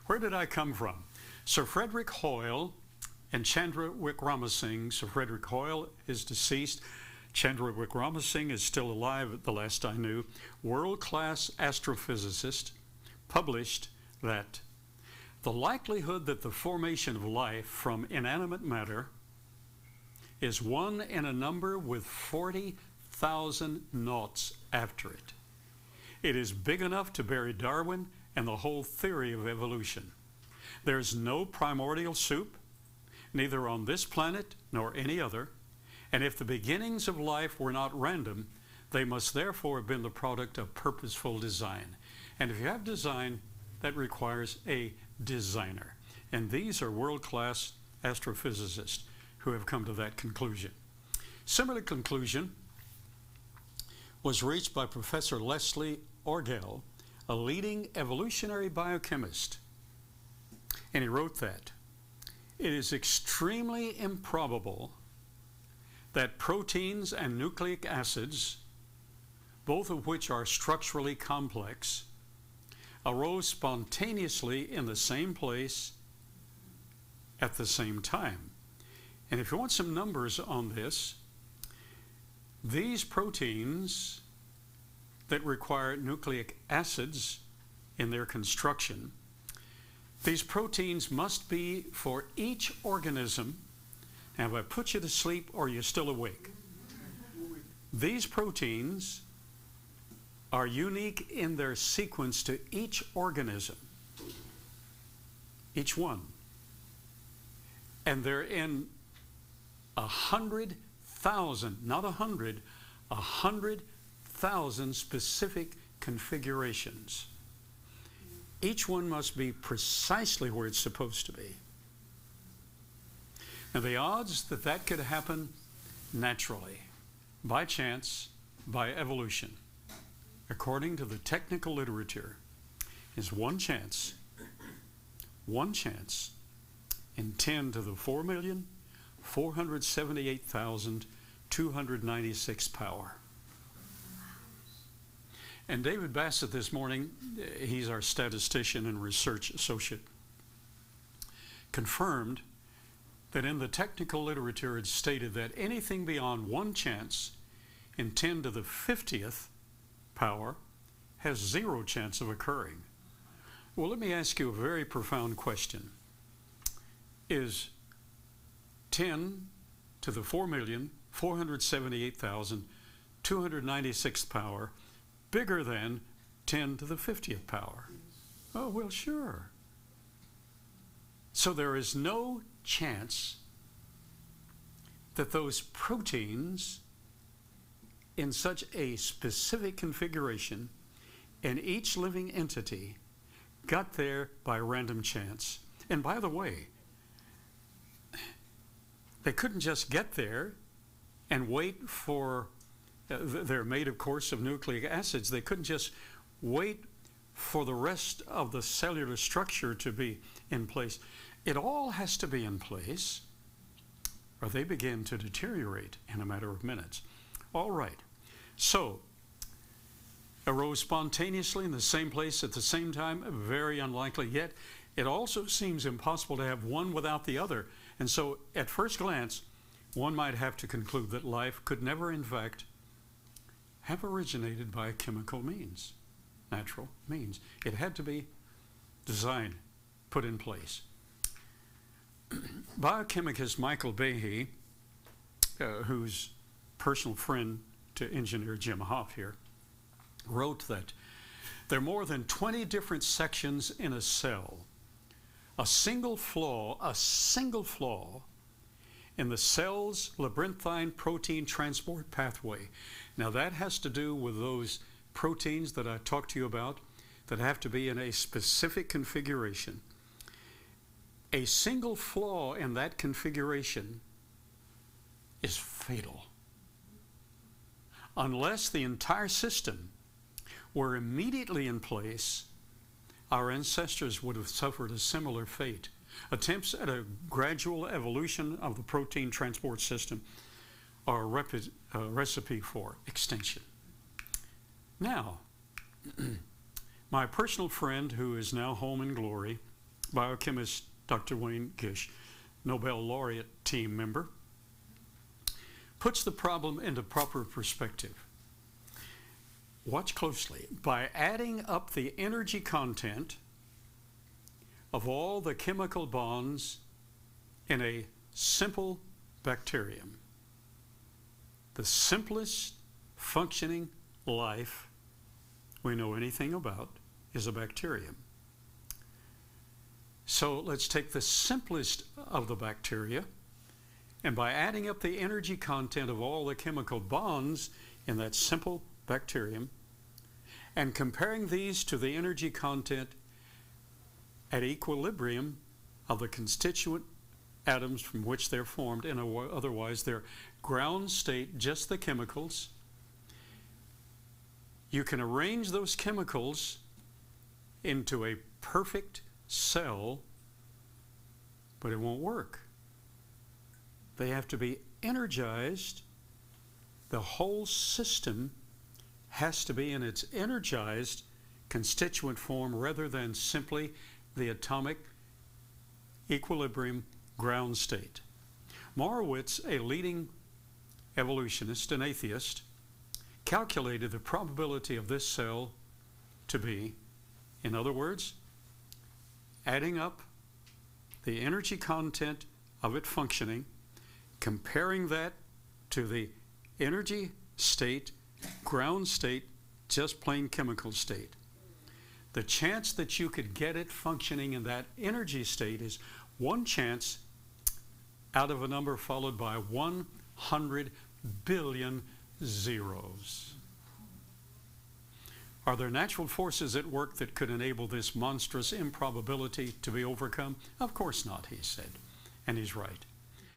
Where did I come from? Sir Frederick Hoyle and Chandra Wickramasinghe. Sir Frederick Hoyle is deceased. Chandra Wickramasinghe is still alive at the last I knew. World-class astrophysicist, published that the likelihood that the formation of life from inanimate matter is 1 in a number with 40,000 noughts after it. It is big enough to bury Darwin and the whole theory of evolution. There's no primordial soup, neither on this planet nor any other, and if the beginnings of life were not random, they must therefore have been the product of purposeful design. And if you have design, that requires a designer. And these are world-class astrophysicists who have come to that conclusion. Similar conclusion was reached by Professor Leslie Orgel, a leading evolutionary biochemist. And he wrote that it is extremely improbable that proteins and nucleic acids, both of which are structurally complex, arose spontaneously in the same place at the same time. And if you want some numbers on this, these proteins that require nucleic acids in their construction, these proteins must be for each organism. Now, have I put you to sleep or are you still awake? These proteins are unique in their sequence to each organism, each one. And they're in 100,000, not 100, 100,000 specific configurations. Each one must be precisely where it's supposed to be. Now, the odds that that could happen naturally, by chance, by evolution, according to the technical literature, is one chance in 10 to the 4,478,296 power. And David Bassett this morning, he's our statistician and research associate, confirmed that in the technical literature it's stated that anything beyond one chance in 10 to the 50th power has 0 chance of occurring. Well, let me ask you a very profound question. Is 10 to the 4,478,296th power bigger than 10 to the 50th power? Oh, well, sure. So there is no chance that those proteins in such a specific configuration in each living entity got there by random chance. And by the way, they couldn't just get there and wait for, they're made, of course, of nucleic acids. They couldn't just wait for the rest of the cellular structure to be in place. It all has to be in place, or they begin to deteriorate in a matter of minutes. All right, so arose spontaneously in the same place at the same time, very unlikely, yet it also seems impossible to have one without the other. And so at first glance, one might have to conclude that life could never, in fact, have originated by chemical means, natural means. It had to be designed, put in place. Biochemist Michael Behe, who's personal friend to engineer Jim Hoff here, wrote that there are more than 20 different sections in a cell. A single flaw in the cell's labyrinthine protein transport pathway. Now that has to do with those proteins that I talked to you about that have to be in a specific configuration. A single flaw in that configuration is fatal. Unless the entire system were immediately in place, our ancestors would have suffered a similar fate. Attempts at a gradual evolution of the protein transport system are a recipe for extinction. Now, my personal friend who is now home in glory, biochemist Dr. Wayne Gish, Nobel laureate team member, puts the problem into proper perspective. Watch closely. By adding up the energy content of all the chemical bonds in a simple bacterium, the simplest functioning life we know anything about is a bacterium. So let's take the simplest of the bacteria, and by adding up the energy content of all the chemical bonds in that simple bacterium and comparing these to the energy content at equilibrium of the constituent atoms from which they're formed, and otherwise they're ground state, just the chemicals, you can arrange those chemicals into a perfect cell, but it won't work. They have to be energized. The whole system has to be in its energized constituent form rather than simply the atomic equilibrium ground state. Morowitz, a leading evolutionist and atheist, calculated the probability of this cell to be, in other words, adding up the energy content of it functioning, comparing that to the energy state, ground state, just plain chemical state. The chance that you could get it functioning in that energy state is one chance out of a number followed by 100 billion zeros. Are there natural forces at work that could enable this monstrous improbability to be overcome? Of course not, he said, and he's right.